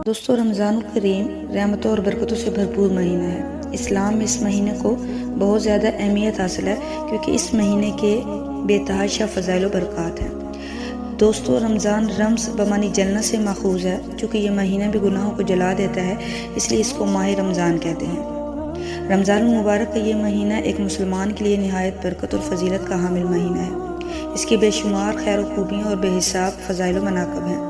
دوستو، رمضان الکریم رحمتوں اور برکتوں سے بھرپور مہینہ ہے۔ اسلام میں اس مہینے کو بہت زیادہ اہمیت حاصل ہے کیونکہ اس مہینے کے بے تحاشا فضائل و برکات ہیں۔ دوستو، رمضان رمز بمانی جلنا سے ماخوذ ہے۔ چونکہ یہ مہینہ بھی گناہوں کو جلا دیتا ہے، اس لیے اس کو ماہ رمضان کہتے ہیں۔ رمضان المبارک کا یہ مہینہ ایک مسلمان کے لیے نہایت برکت اور فضیلت کا حامل مہینہ ہے۔ اس کے بے شمار خیر و خوبیاں اور بے حساب فضائل و مناقب ہیں۔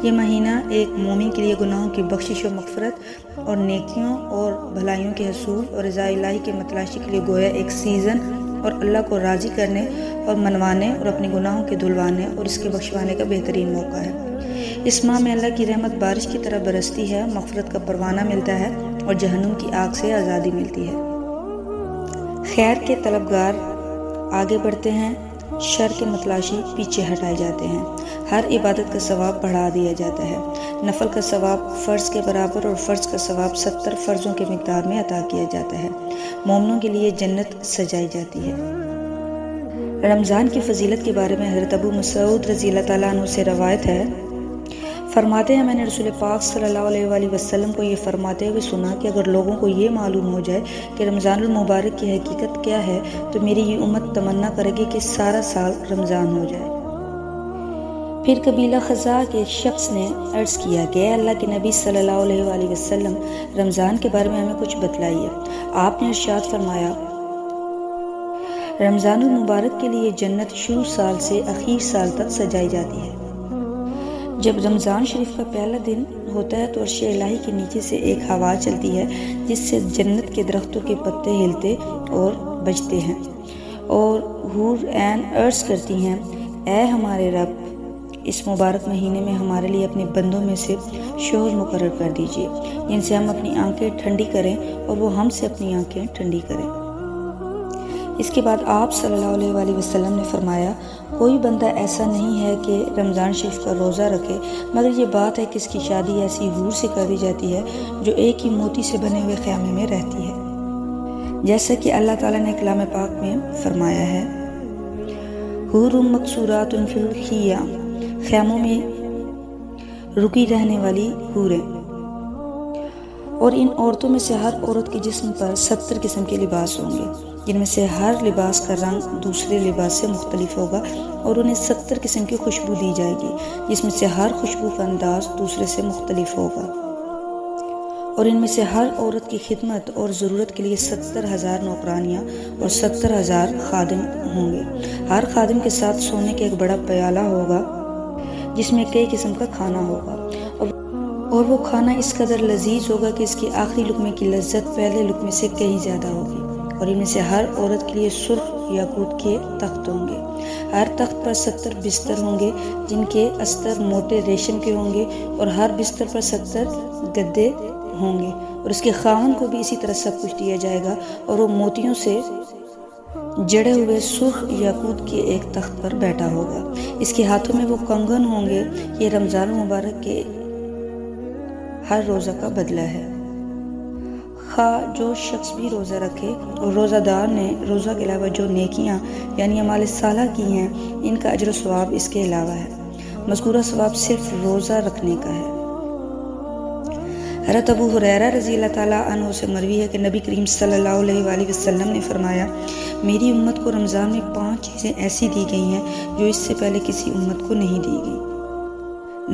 یہ مہینہ ایک مومن کے لیے گناہوں کی بخشش و مغفرت اور نیکیوں اور بھلائیوں کے حصول اور رضا الہی کے متلاشی کے لیے گویا ایک سیزن اور اللہ کو راضی کرنے اور منوانے اور اپنے گناہوں کے دھلوانے اور اس کے بخشوانے کا بہترین موقع ہے۔ اس ماہ میں اللہ کی رحمت بارش کی طرح برستی ہے، مغفرت کا پروانہ ملتا ہے اور جہنم کی آگ سے آزادی ملتی ہے۔ خیر کے طلبگار آگے بڑھتے ہیں، شر کے متلاشی پیچھے ہٹائے جاتے ہیں۔ ہر عبادت کا ثواب بڑھا دیا جاتا ہے۔ نفل کا ثواب فرض کے برابر اور فرض کا ثواب 70 فرضوں کے مقدار میں عطا کیا جاتا ہے۔ مومنوں کے لیے جنت سجائی جاتی ہے۔ رمضان کی فضیلت کے بارے میں حضرت ابو مسعود رضی اللہ تعالیٰ عنہ سے روایت ہے، فرماتے ہیں میں نے رسول پاک صلی اللہ علیہ وآلہ وسلم کو یہ فرماتے ہوئے سنا کہ اگر لوگوں کو یہ معلوم ہو جائے کہ رمضان المبارک کی حقیقت کیا ہے تو میری یہ امت تمنا کرے گی کہ سارا سال رمضان ہو جائے۔ پھر قبیلہ خزاع کے ایک شخص نے عرض کیا کہ اے اللہ کے نبی صلی اللہ علیہ وآلہ وسلم، رمضان کے بارے میں ہمیں کچھ بتلائیے۔ آپ نے ارشاد فرمایا، رمضان المبارک کے لیے جنت شروع سال سے اخیر سال تک سجائی جاتی ہے۔ جب رمضان شریف کا پہلا دن ہوتا ہے تو عرش الہی کے نیچے سے ایک ہوا چلتی ہے جس سے جنت کے درختوں کے پتے ہلتے اور بجتے ہیں، اور حور عین عرض کرتی ہیں، اے ہمارے رب، اس مبارک مہینے میں ہمارے لیے اپنے بندوں میں سے شوہر مقرر کر دیجیے جن سے ہم اپنی آنکھیں ٹھنڈی کریں اور وہ ہم سے اپنی آنکھیں ٹھنڈی کریں۔ اس کے بعد آپ صلی اللہ علیہ وآلہ وسلم نے فرمایا، کوئی بندہ ایسا نہیں ہے کہ رمضان شریف کا روزہ رکھے مگر یہ بات ہے کہ اس کی شادی ایسی حور سے کر دی جاتی ہے جو ایک ہی موتی سے بنے ہوئے خیمے میں رہتی ہے، جیسا کہ اللہ تعالیٰ نے کلام پاک میں فرمایا ہے، حور مقصورات فی الخیام، خیموں میں رکی رہنے والی حوریں، اور ان عورتوں میں سے ہر عورت کے جسم پر 70 قسم کے لباس ہوں گے جن میں سے ہر لباس کا رنگ دوسرے لباس سے مختلف ہوگا، اور انہیں 70 قسم کی خوشبو دی جائے گی جس میں سے ہر خوشبو کا انداز دوسرے سے مختلف ہوگا، اور ان میں سے ہر عورت کی خدمت اور ضرورت کے لیے 70,000 نوکرانیاں اور 70,000 خادم ہوں گے۔ ہر خادم کے ساتھ سونے کا ایک بڑا پیالہ ہوگا جس میں کئی قسم کا کھانا ہوگا، اور وہ کھانا اس قدر لذیذ ہوگا کہ اس کی آخری لقمے کی لذت پہلے لقمے سے کہیں زیادہ ہوگی، اور ان میں سے ہر عورت کے لیے سرخ یاقوت کے تخت ہوں گے۔ ہر تخت پر 70 بستر ہوں گے جن کے استر موٹے ریشم کے ہوں گے، اور ہر بستر پر 70 گدے ہوں گے، اور اس کے خاوند کو بھی اسی طرح سب کچھ دیا جائے گا، اور وہ موتیوں سے جڑے ہوئے سرخ یاقوت کے ایک تخت پر بیٹھا ہوگا۔ اس کے ہاتھوں میں وہ کنگن ہوں گے۔ یہ رمضان مبارک کے ہر روزہ کا بدلہ ہے۔ خواہ جو شخص بھی روزہ رکھے اور روزہ دار نے روزہ کے علاوہ جو نیکیاں یعنی اعمال صالحہ کی ہیں ان کا اجر و ثواب اس کے علاوہ ہے۔ مذکورہ ثواب صرف روزہ رکھنے کا ہے۔ حضرت ابو ہریرہ رضی اللہ تعالیٰ عنہ سے مروی ہے کہ نبی کریم صلی اللہ علیہ وآلہ وسلم نے فرمایا، میری امت کو رمضان میں 5 چیزیں ایسی دی گئی ہیں جو اس سے پہلے کسی امت کو نہیں دی گئی۔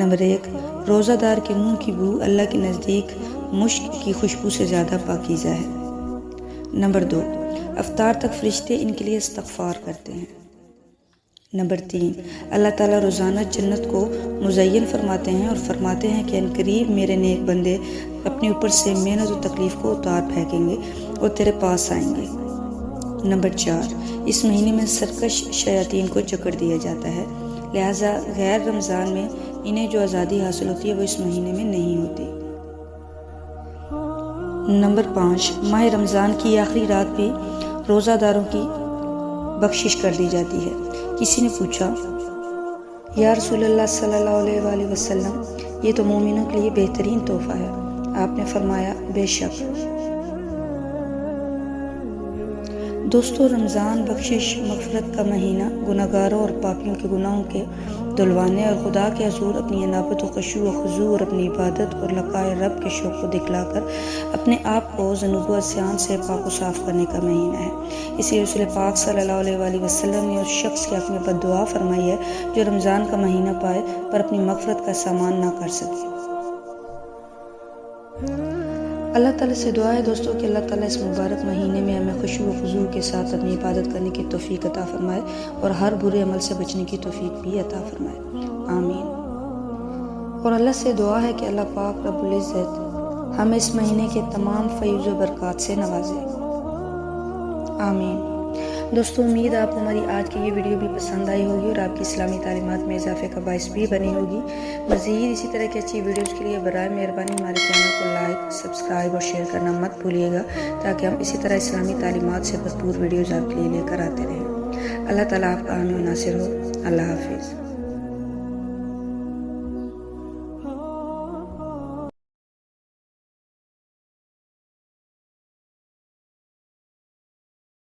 نمبر 1، روزہ دار کے منہ کی بو اللہ کے نزدیک مشک کی خوشبو سے زیادہ پاکیزہ ہے۔ نمبر 2، افطار تک فرشتے ان کے لیے استغفار کرتے ہیں۔ نمبر 3، اللہ تعالیٰ روزانہ جنت کو مزین فرماتے ہیں اور فرماتے ہیں کہ عنقریب میرے نیک بندے اپنے اوپر سے محنت و تکلیف کو اتار پھینکیں گے اور تیرے پاس آئیں گے۔ نمبر 4، اس مہینے میں سرکش شیاطین کو جکڑ دیا جاتا ہے، لہٰذا غیر رمضان میں انہیں جو آزادی حاصل ہوتی ہے وہ اس مہینے میں نہیں ہوتی۔ نمبر 5، ماہ رمضان کی آخری رات بھی روزہ داروں کی بخشش کر دی جاتی ہے۔ کسی نے پوچھا، یا رسول اللہ صلی اللہ علیہ وآلہ وسلم، یہ تو مومنوں کے لیے بہترین تحفہ ہے۔ آپ نے فرمایا، بے شک۔ دوستو، رمضان بخشش مغفرت کا مہینہ گناہگاروں اور پاپیوں کے گناہوں کے دلوانے اور خدا کے حضور اپنی انابت و خشوع و خضوع اور اپنی عبادت اور لقائے رب کے شوق کو دکھلا کر اپنے آپ کو ذنوب و عصیان سے پاک و صاف کرنے کا مہینہ ہے۔ اسی رسول پاک صلی اللہ علیہ وآلہ وسلم نے اس شخص کے حق میں بد دعا فرمائی ہے جو رمضان کا مہینہ پائے پر اپنی مغفرت کا سامان نہ کر سکے۔ اللہ تعالیٰ سے دعا ہے دوستوں کہ اللہ تعالیٰ اس مبارک مہینے میں ہمیں خشوع و خضوع کے ساتھ اپنی عبادت کرنے کی توفیق عطا فرمائے اور ہر برے عمل سے بچنے کی توفیق بھی عطا فرمائے، آمین۔ اور اللہ سے دعا ہے کہ اللہ پاک رب العزت ہمیں اس مہینے کے تمام فیض و برکات سے نوازے، آمین۔ دوستو امید آپ کو ہماری آج کی یہ ویڈیو بھی پسند آئی ہوگی اور آپ کی اسلامی تعلیمات میں اضافے کا باعث بھی بنی ہوگی۔ مزید اسی طرح کی اچھی ویڈیوز کے لیے برائے مہربانی ہمارے چینل کو لائک، سبسکرائب اور شیئر کرنا مت بھولیے گا تاکہ ہم اسی طرح اسلامی تعلیمات سے بھرپور ویڈیوز آپ کے لیے لے کر آتے رہیں۔ اللہ تعالیٰ آپ کا حامی و ناصر ہو۔ اللہ حافظ۔